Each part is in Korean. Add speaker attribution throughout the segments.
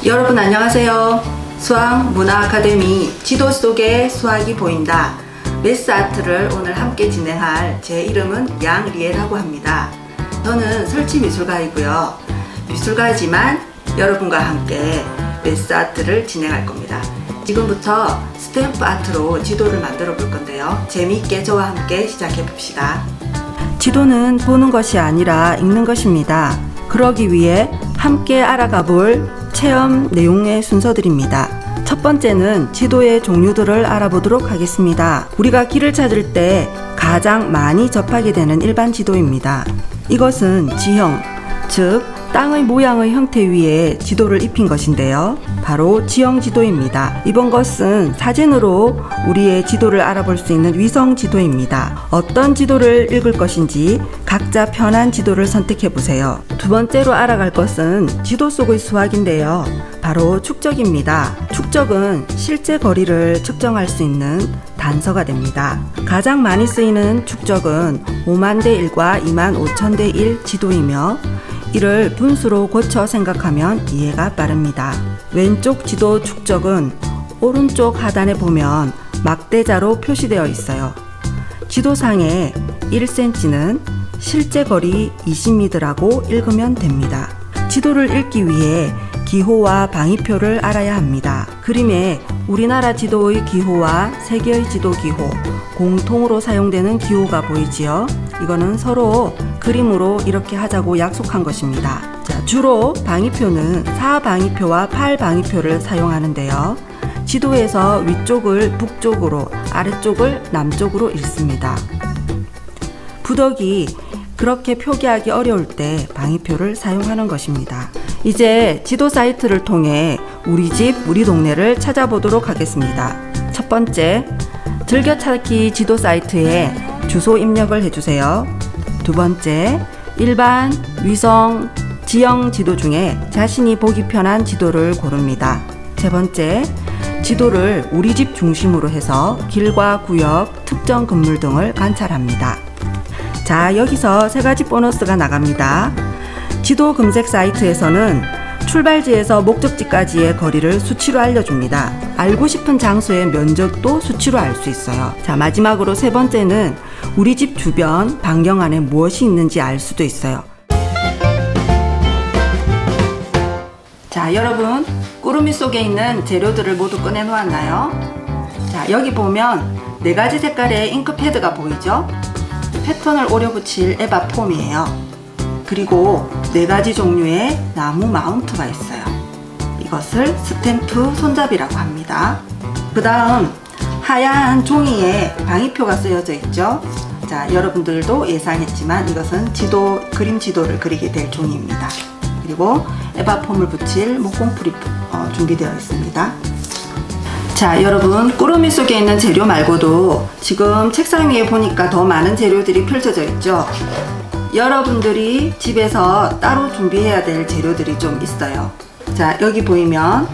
Speaker 1: 여러분 안녕하세요. 수학문화 아카데미 지도 속에 수학이 보인다 메스 아트를 오늘 함께 진행할 제 이름은 양리에라고 합니다. 저는 설치미술가이고요. 미술가이지만 여러분과 함께 메스 아트를 진행할 겁니다. 지금부터 스탬프 아트로 지도를 만들어 볼 건데요. 재미있게 저와 함께 시작해 봅시다. 지도는 보는 것이 아니라 읽는 것입니다. 그러기 위해 함께 알아가 볼 체험 내용의 순서들입니다. 첫 번째는 지도의 종류들을 알아보도록 하겠습니다. 우리가 길을 찾을 때 가장 많이 접하게 되는 일반 지도입니다. 이것은 지형, 즉 땅의 모양의 형태 위에 지도를 입힌 것인데요. 바로 지형 지도입니다. 이번 것은 사진으로 우리의 지도를 알아볼 수 있는 위성 지도입니다. 어떤 지도를 읽을 것인지 각자 편한 지도를 선택해 보세요. 두 번째로 알아갈 것은 지도 속의 수학인데요. 바로 축적입니다. 축적은 실제 거리를 측정할 수 있는 단서가 됩니다. 가장 많이 쓰이는 축적은 5만 대 1과 2만 5천 대 1 지도이며 이를 분수로 고쳐 생각하면 이해가 빠릅니다. 왼쪽 지도 축적은 오른쪽 하단에 보면 막대자로 표시되어 있어요. 지도상에 1cm는 실제 거리 20m라고 읽으면 됩니다. 지도를 읽기 위해 기호와 방위표를 알아야 합니다. 그림에 우리나라 지도의 기호와 세계의 지도 기호, 공통으로 사용되는 기호가 보이지요? 이거는 서로 그림으로 이렇게 하자고 약속한 것입니다. 자, 주로 방위표는 4방위표와 8방위표를 사용하는데요. 지도에서 위쪽을 북쪽으로, 아래쪽을 남쪽으로 읽습니다. 부덕이 그렇게 표기하기 어려울 때 방위표를 사용하는 것입니다. 이제 지도 사이트를 통해 우리 집, 우리 동네를 찾아보도록 하겠습니다. 첫 번째, 즐겨찾기 지도 사이트에 주소 입력을 해주세요. 두 번째, 일반, 위성, 지형 지도 중에 자신이 보기 편한 지도를 고릅니다. 세 번째, 지도를 우리 집 중심으로 해서 길과 구역, 특정 건물 등을 관찰합니다. 자, 여기서 세 가지 보너스가 나갑니다. 지도 검색 사이트에서는 출발지에서 목적지까지의 거리를 수치로 알려줍니다. 알고 싶은 장소의 면적도 수치로 알 수 있어요. 자, 마지막으로 세 번째는 우리 집 주변 반경 안에 무엇이 있는지 알 수도 있어요. 자, 여러분 꾸러미 속에 있는 재료들을 모두 꺼내 놓았나요? 자, 여기 보면 4가지 색깔의 잉크패드가 보이죠? 패턴을 오려 붙일 에바 폼이에요. 그리고 4가지 종류의 나무 마운트가 있어요. 이것을 스탬프 손잡이라고 합니다. 그 다음 하얀 종이에 방위표가 쓰여져 있죠. 자, 여러분들도 예상했지만 이것은 그림 지도를 그리게 될 종이입니다. 그리고 에바폼을 붙일 목공풀이 준비되어 있습니다. 자, 여러분 꾸러미 속에 있는 재료 말고도 지금 책상 위에 보니까 더 많은 재료들이 펼쳐져 있죠. 여러분들이 집에서 따로 준비해야 될 재료들이 좀 있어요. 자, 여기 보이면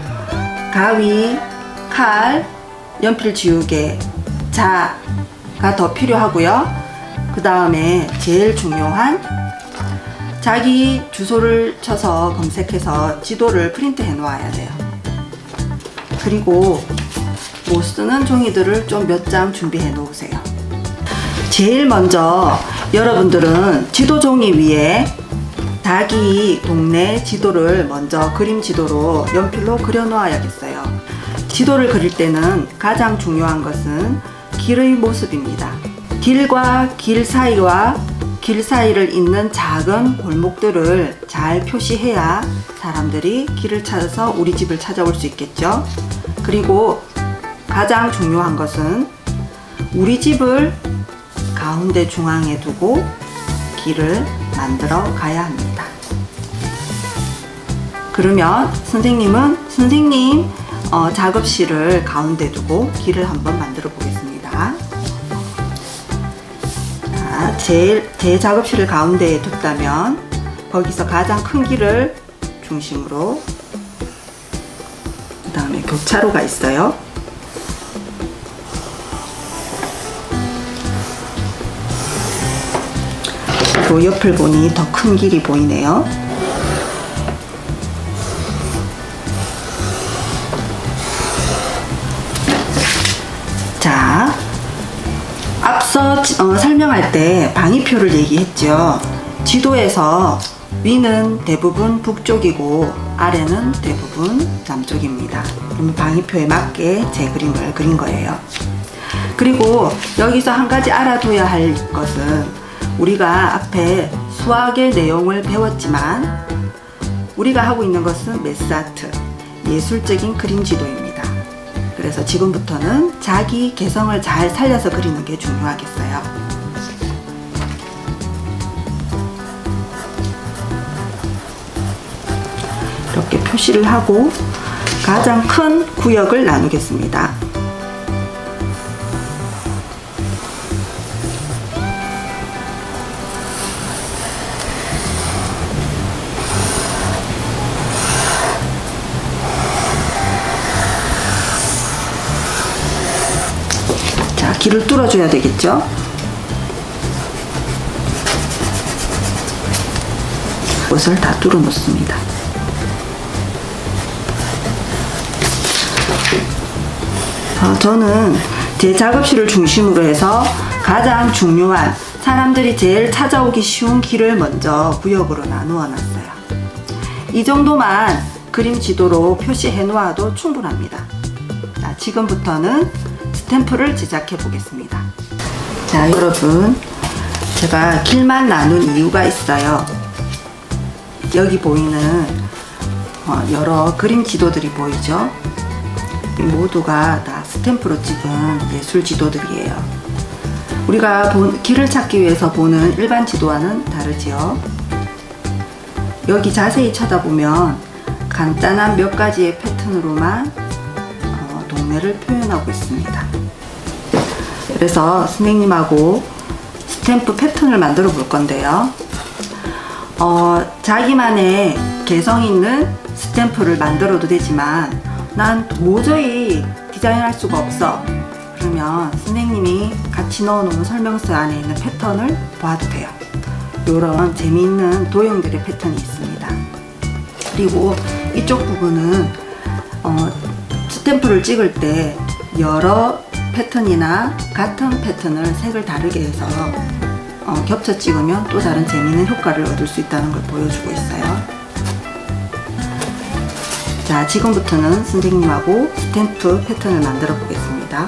Speaker 1: 가위, 칼, 연필 지우개, 자가 더 필요하고요. 그 다음에 제일 중요한 자기 주소를 쳐서 검색해서 지도를 프린트 해 놓아야 돼요. 그리고 못 쓰는 종이들을 좀 몇 장 준비해 놓으세요. 제일 먼저 여러분들은 지도 종이 위에 자기 동네 지도를 먼저 그림 지도로 연필로 그려 놓아야겠어요. 지도를 그릴 때는 가장 중요한 것은 길의 모습입니다. 길과 길 사이와 길 사이를 잇는 작은 골목들을 잘 표시해야 사람들이 길을 찾아서 우리 집을 찾아올 수 있겠죠. 그리고 가장 중요한 것은 우리 집을 가운데 중앙에 두고 길을 만들어 가야 합니다. 그러면 선생님 작업실을 가운데 두고 길을 한번 만들어 보겠습니다. 자, 제 작업실을 가운데에 뒀다면 거기서 가장 큰 길을 중심으로, 그 다음에 교차로가 있어요. 또 옆을 보니 더 큰 길이 보이네요. 설명할 때 방위표를 얘기했죠. 지도에서 위는 대부분 북쪽이고 아래는 대부분 남쪽입니다. 그럼 방위표에 맞게 제 그림을 그린 거예요. 그리고 여기서 한 가지 알아둬야 할 것은, 우리가 앞에 수학의 내용을 배웠지만 우리가 하고 있는 것은 메스아트, 예술적인 그림 지도입니다. 그래서 지금부터는 자기 개성을 잘 살려서 그리는 게 중요하겠어요. 이렇게 표시를 하고 가장 큰 구역을 나누겠습니다. 자, 길을 뚫어줘야 되겠죠? 이것을 다 뚫어 놓습니다. 저는 제 작업실을 중심으로 해서 가장 중요한, 사람들이 제일 찾아오기 쉬운 길을 먼저 구역으로 나누어 놨어요. 이 정도만 그림 지도로 표시해 놓아도 충분합니다. 자, 지금부터는 스탬프를 제작해 보겠습니다. 자, 여러분, 제가 길만 나눈 이유가 있어요. 여기 보이는 여러 그림 지도들이 보이죠? 이 모두가 다 스탬프로 찍은 예술 지도들이에요. 우리가 길을 찾기 위해서 보는 일반 지도와는 다르지요. 여기 자세히 쳐다보면 간단한 몇 가지의 패턴으로만 동네를 표현하고 있습니다. 그래서 선생님하고 스탬프 패턴을 만들어 볼 건데요. 자기만의 개성 있는 스탬프를 만들어도 되지만 난 도저히 디자인할 수가 없어, 그러면 선생님이 같이 넣어놓은 설명서 안에 있는 패턴을 봐도 돼요. 이런 재미있는 도형들의 패턴이 있습니다. 그리고 이쪽 부분은 스탬프를 찍을 때 여러 패턴이나 같은 패턴을 색을 다르게 해서 겹쳐 찍으면 또 다른 재미있는 효과를 얻을 수 있다는 걸 보여주고 있어요. 자, 지금부터는 선생님하고 스탬프 패턴을 만들어 보겠습니다.